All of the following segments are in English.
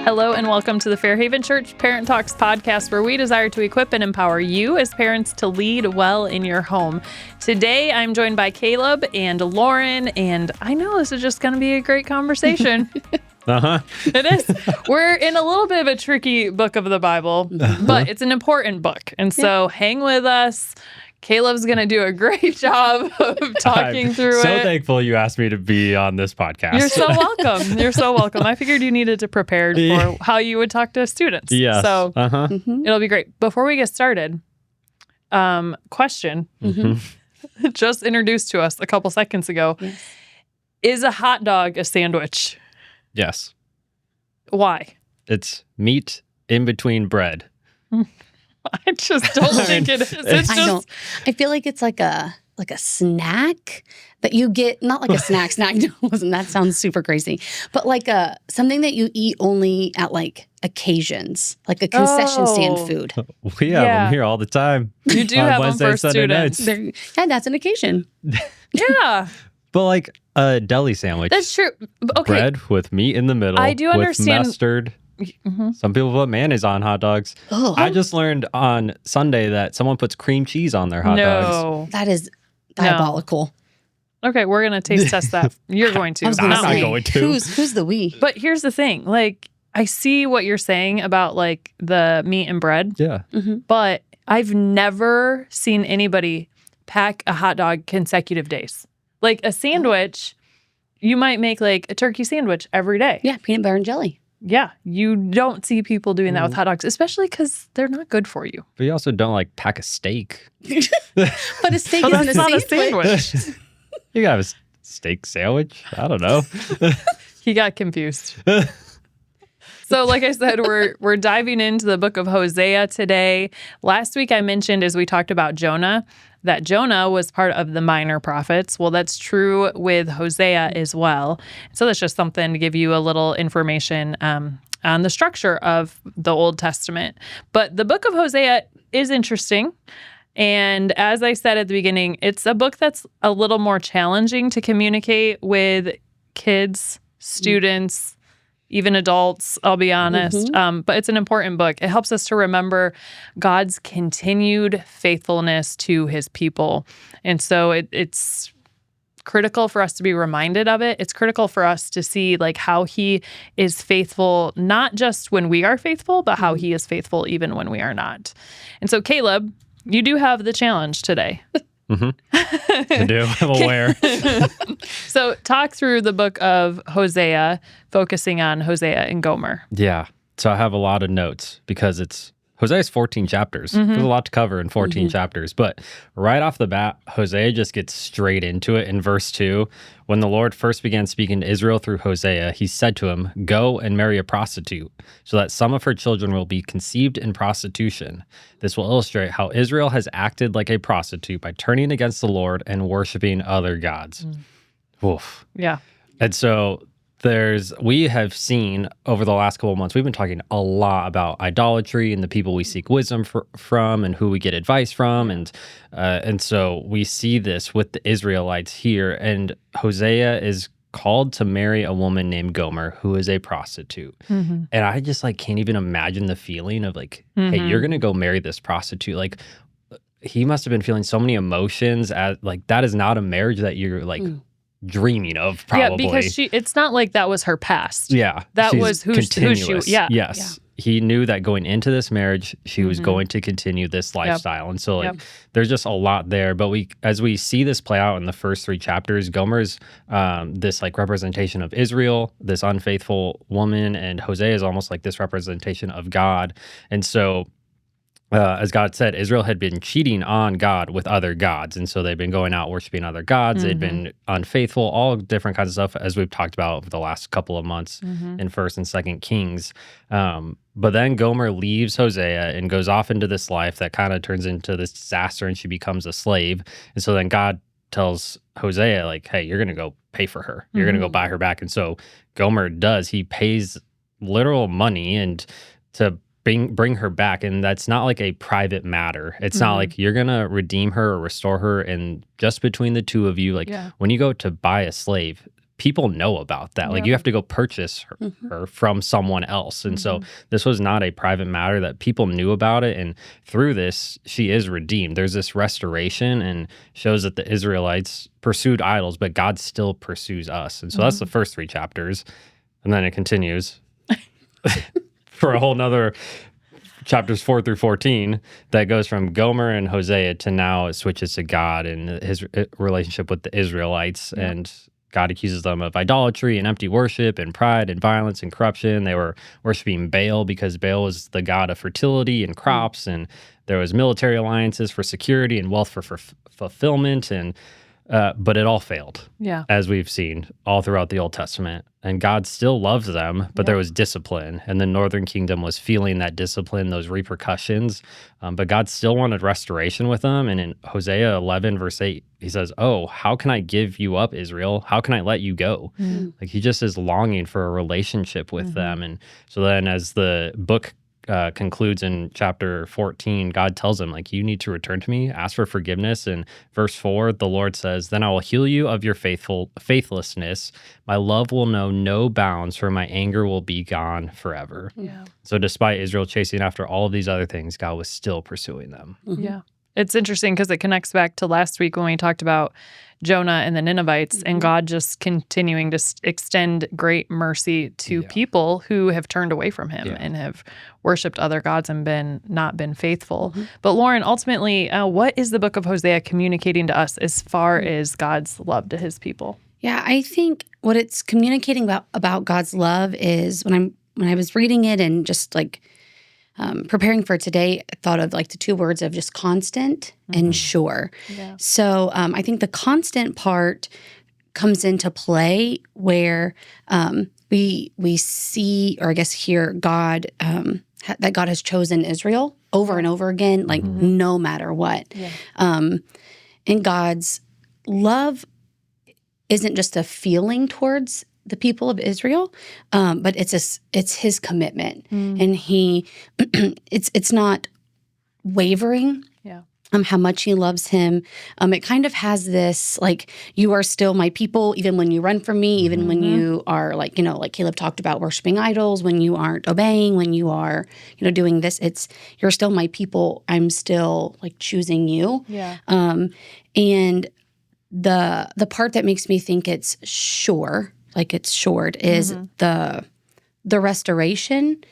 Hello and welcome to the Fairhaven Church Parent Talks podcast, where we desire to equip and empower you as parents to lead well in your home. Today, I'm joined by Caleb and Lauren, and I know this is just going to be a great conversation. It is. We're in a little bit of a tricky book of the Bible, but it's an important book. And so hang with us. Caleb's going to do a great job of talking through it. I'm so thankful you asked me to be on this podcast. You're so welcome. You're so welcome. I figured you needed to prepare for how you would talk to students. Yes. So it'll be great. Before we get started, question just introduced to us a couple seconds ago. Yes. Is a hot dog a sandwich? Yes. Why? It's meat in between bread. I just don't think it is. It's just I feel like it's like a snack that you get, not like a snack. That sounds super crazy, but like something that you eat only at like occasions, like a concession stand food. We have them here all the time. You do on have Wednesday, them for Sunday students. Yeah, that's an occasion. Yeah. But like a deli sandwich. That's true. Okay. Bread with meat in the middle. I do understand. With mustard. Some people put mayonnaise on hot dogs. Oh, I just learned on Sunday that someone puts cream cheese on their hot dogs. No. that is diabolical. Okay, we're going to taste test that. You're going to. I was gonna I'm not say, going to. Who's the we? But here's the thing. Like, I see what you're saying about like the meat and bread, Yeah. but I've never seen anybody pack a hot dog consecutive days. Like a sandwich, you might make like a turkey sandwich every day. Yeah, peanut butter and jelly. Yeah, you don't see people doing that with hot dogs, especially because they're not good for you. But you also don't like pack a steak. But a steak But isn't that's not a sandwich. sandwich. You got a steak sandwich? I don't know. He got confused. So like I said, we're diving into the book of Hosea today. Last week I mentioned, as we talked about Jonah, that Jonah was part of the minor prophets. Well, that's true with Hosea as well. So that's just something to give you a little information on the structure of the Old Testament. But the book of Hosea is interesting. And as I said at the beginning, it's a book that's a little more challenging to communicate with kids, students, even adults, I'll be honest. But it's an important book. It helps us to remember God's continued faithfulness to his people. And so it's critical for us to be reminded of it. It's critical for us to see like how he is faithful, not just when we are faithful, but how he is faithful even when we are not. And so Caleb, you do have the challenge today. I do. I'm aware. So talk through the book of Hosea, focusing on Hosea and Gomer. Yeah. So I have a lot of notes because Hosea's 14 chapters. There's a lot to cover in 14 chapters. But right off the bat, Hosea just gets straight into it in verse 2. When the Lord first began speaking to Israel through Hosea, he said to him, "Go and marry a prostitute, so that some of her children will be conceived in prostitution. This will illustrate how Israel has acted like a prostitute by turning against the Lord and worshiping other gods." Oof. Yeah. And so we have seen over the last couple of months, we've been talking a lot about idolatry and the people we seek wisdom from and who we get advice from. And so we see this with the Israelites here. And Hosea is called to marry a woman named Gomer, who is a prostitute. And I just like can't even imagine the feeling of like, hey, you're going to go marry this prostitute. Like, he must have been feeling so many emotions as like, that is not a marriage that you're like dreaming of, probably. Yeah, because it's not like that was her past. Yeah. That was who she, yeah. Yes. He knew that going into this marriage, she was going to continue this lifestyle. And so like there's just a lot there. But as we see this play out in the first 3 chapters, Gomer's this like representation of Israel, this unfaithful woman, and Hosea is almost like this representation of God. And so as God said, Israel had been cheating on God with other gods. And so they've been going out worshiping other gods. They'd been unfaithful, all different kinds of stuff, as we've talked about over the last couple of months in 1st and 2nd Kings. But then Gomer leaves Hosea and goes off into this life that kind of turns into this disaster, and she becomes a slave. And so then God tells Hosea, like, hey, you're going to go pay for her. You're going to go buy her back. And so Gomer does. He pays literal money and to bring her back. And that's not like a private matter. It's not like you're going to redeem her or restore her. And just between the two of you, like when you go to buy a slave, people know about that. Like you have to go purchase her from someone else. And so this was not a private matter, that people knew about it. And through this, she is redeemed. There's this restoration, and shows that the Israelites pursued idols, but God still pursues us. And so that's the first 3 chapters. And then it continues for a whole nother chapters 4 through 14 that goes from Gomer and Hosea to now it switches to God and his relationship with the Israelites. And God accuses them of idolatry and empty worship and pride and violence and corruption. They were worshiping Baal because Baal was the god of fertility and crops, and there was military alliances for security and wealth for fulfillment, and but it all failed, as we've seen all throughout the Old Testament. And God still loves them, but there was discipline, and the northern kingdom was feeling that discipline, those repercussions. But God still wanted restoration with them. And in Hosea 11, verse 8, he says, "Oh, how can I give you up, Israel? How can I let you go?" Like he just is longing for a relationship with them. And so then as the book concludes in chapter 14, God tells him, like, you need to return to me, ask for forgiveness. And verse 4, the Lord says, "Then I will heal you of your faithlessness. My love will know no bounds, for my anger will be gone forever." So despite Israel chasing after all of these other things, God was still pursuing them. It's interesting because it connects back to last week when we talked about Jonah and the Ninevites, and God just continuing to extend great mercy to people who have turned away from him and have worshiped other gods and not been faithful. But Lauren, ultimately, what is the book of Hosea communicating to us as far as God's love to his people? Yeah, I think what it's communicating about God's love is when I was reading it and just like preparing for today, I thought of like the 2 words of just constant and sure. So I think the constant part comes into play where we see, or I guess hear God, that God has chosen Israel over and over again, like no matter what. And God's love isn't just a feeling towards the people of Israel, but it's his commitment, and it's not wavering. How much he loves him. It kind of has this like, you are still my people, even when you run from me, even when you are like, like Caleb talked about worshiping idols, when you aren't obeying, when you are, doing this, you're still my people. I'm still like choosing you. And the part that makes me think it's sure, like it's short, is the restoration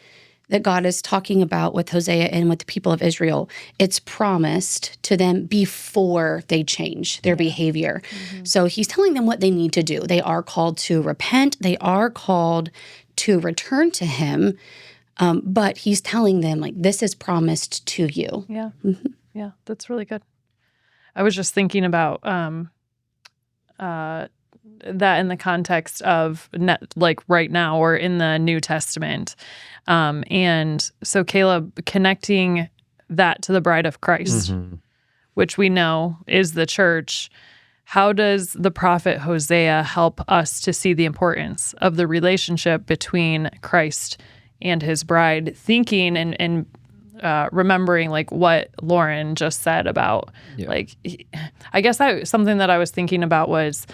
that God is talking about with Hosea and with the people of Israel. It's promised to them before they change their behavior. So he's telling them what they need to do. They are called to repent. They are called to return to him. But he's telling them, like, this is promised to you. Yeah, that's really good. I was just thinking about that in the context of like right now or in the New Testament. And so Caleb, connecting that to the bride of Christ, which we know is the church, how does the prophet Hosea help us to see the importance of the relationship between Christ and his bride, thinking and remembering like what Lauren just said about like, I guess something that I was thinking about was,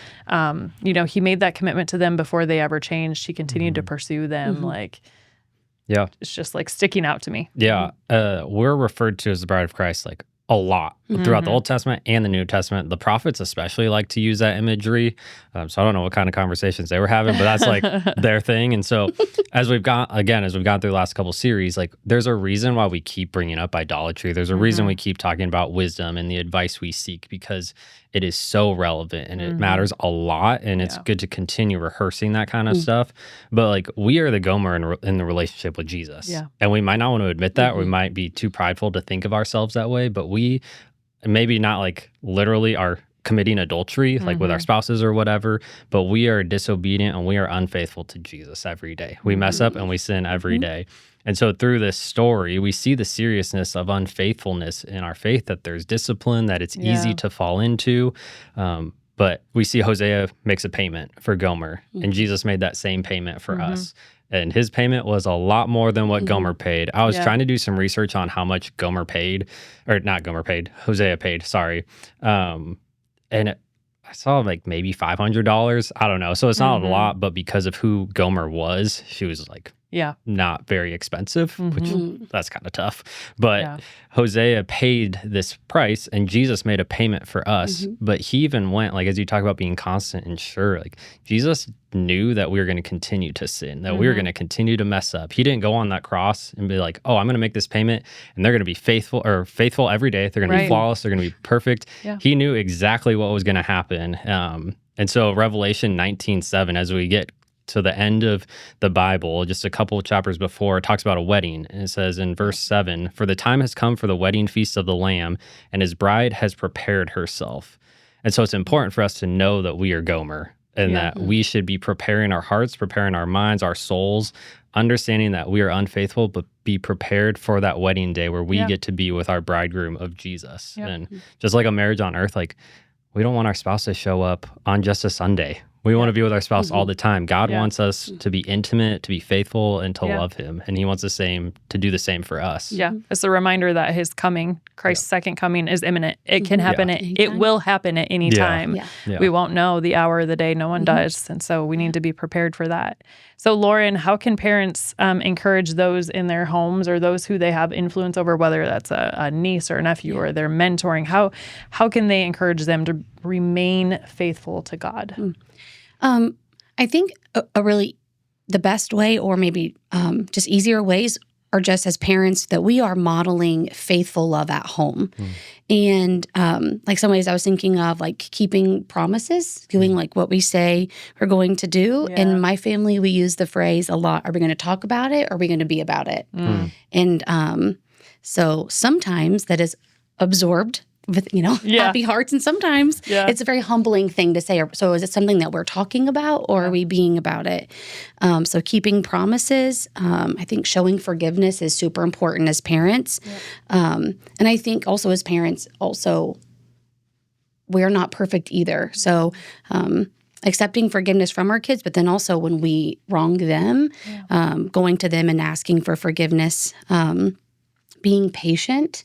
he made that commitment to them before they ever changed. He continued to pursue them. Like, it's just like sticking out to me. We're referred to as the bride of Christ like a lot throughout the Old Testament and the New Testament. The prophets especially like to use that imagery. So I don't know what kind of conversations they were having, but that's like their thing. And so as we've gone through the last couple series, like there's a reason why we keep bringing up idolatry. There's a reason we keep talking about wisdom and the advice we seek, because it is so relevant and it matters a lot. And it's good to continue rehearsing that kind of stuff. But like we are the Gomer in the relationship with Jesus. And we might not want to admit that. Or we might be too prideful to think of ourselves that way. But we maybe not like literally are committing adultery like with our spouses or whatever, but we are disobedient and we are unfaithful to Jesus every day. We mess up and we sin every day. And so through this story, we see the seriousness of unfaithfulness in our faith, that there's discipline, that it's easy to fall into. But we see Hosea makes a payment for Gomer, and Jesus made that same payment for us. And his payment was a lot more than what Gomer paid. I was trying to do some research on how much Hosea paid, sorry. And I saw like maybe $500. I don't know. So it's not a lot, but because of who Gomer was, she was like not very expensive, which that's kind of tough. But Hosea paid this price, and Jesus made a payment for us. But he even went, like, as you talk about being constant and sure, like Jesus knew that we were going to continue to sin, that we were going to continue to mess up. He didn't go on that cross and be like, oh, I'm going to make this payment and they're going to be faithful every day. They're going to be flawless. They're going to be perfect. He knew exactly what was going to happen. And so Revelation 19:7, as we get to the end of the Bible, just a couple of chapters before, it talks about a wedding. And it says in verse 7, for the time has come for the wedding feast of the Lamb, and his bride has prepared herself. And so it's important for us to know that we are Gomer, and that we should be preparing our hearts, preparing our minds, our souls, understanding that we are unfaithful, but be prepared for that wedding day where we get to be with our bridegroom of Jesus. And just like a marriage on earth, like we don't want our spouse to show up on just a Sunday. We want to be with our spouse all the time. God wants us to be intimate, to be faithful, and to love him. And he wants to do the same for us. Yeah. It's a reminder that his coming, Christ's second coming, is imminent. It can happen. It will happen at any time. We won't know the hour or the day. No one does. And so we need to be prepared for that. So, Lauren, how can parents encourage those in their homes or those who they have influence over, whether that's a niece or a nephew or they're mentoring? How can they encourage them to remain faithful to God? I think the best way, or maybe just easier ways, are just as parents that we are modeling faithful love at home. And like some ways I was thinking of like keeping promises, doing like what we say we're going to do. In my family, we use the phrase a lot, are we going to talk about it or are we going to be about it? And so sometimes that is absorbed with, happy hearts. And sometimes it's a very humbling thing to say. So is it something that we're talking about or are we being about it? So keeping promises, I think showing forgiveness is super important as parents. And I think also as parents, we're not perfect either. So accepting forgiveness from our kids, but then also when we wrong them, going to them and asking for forgiveness, being patient,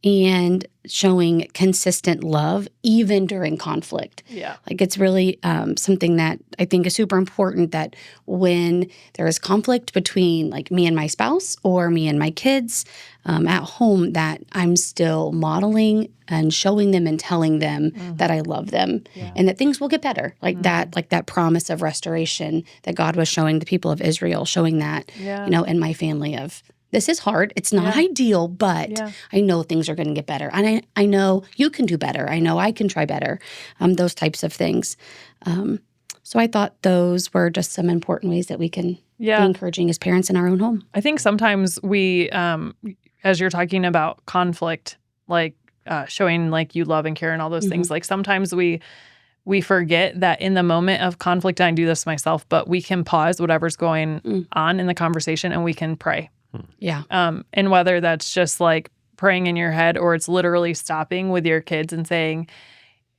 and showing consistent love even during conflict. Like it's really something that I think is super important, that when there is conflict between like me and my spouse or me and my kids at home, that I'm still modeling and showing them and telling them that I love them and that things will get better. Like that promise of restoration that God was showing the people of Israel, showing that, in my family of, this is hard. It's not ideal, but I know things are going to get better. And I know you can do better. I know I can try better. Those types of things. So I thought those were just some important ways that we can be encouraging as parents in our own home. I think sometimes we, as you're talking about conflict, like showing like you love and care and all those things, like sometimes we forget that in the moment of conflict, and I do this myself, but we can pause whatever's going on in the conversation and we can pray. And whether that's just like praying in your head or it's literally stopping with your kids and saying,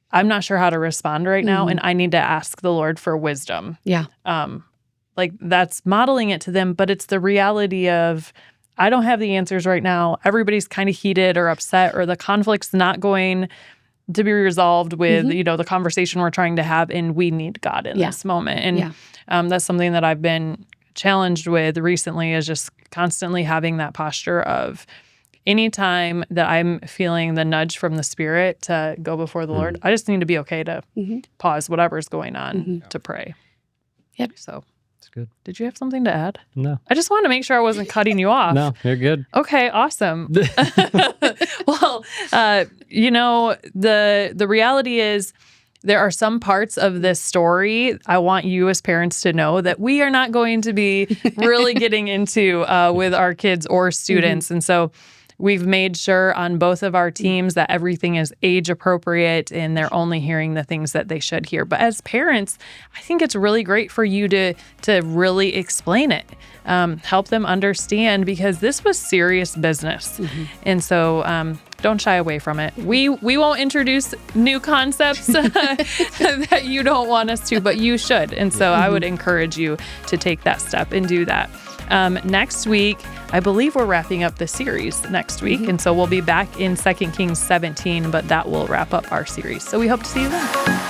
I'm not sure how to respond right now and I need to ask the Lord for wisdom. Like that's modeling it to them, but it's the reality of, I don't have the answers right now. Everybody's kind of heated or upset, or the conflict's not going to be resolved with, the conversation we're trying to have, and we need God in this moment. And that's something that I've been challenged with recently, is just constantly having that posture of anytime that I'm feeling the nudge from the Spirit to go before the Lord, I just need to be okay to pause whatever's going on to pray. So it's good. Did you have something to add? No. I just wanted to make sure I wasn't cutting you off. No, you're good. Okay, awesome. Well, the reality is, there are some parts of this story I want you as parents to know that we are not going to be really getting into with our kids or students. And so we've made sure on both of our teams that everything is age appropriate and they're only hearing the things that they should hear. But as parents, I think it's really great for you to really explain it, help them understand, because this was serious business. And so don't shy away from it. We won't introduce new concepts that you don't want us to, but you should. And so I would encourage you to take that step and do that. Next week, I believe we're wrapping up the series next week. And so we'll be back in 2 Kings 17, but that will wrap up our series. So we hope to see you then.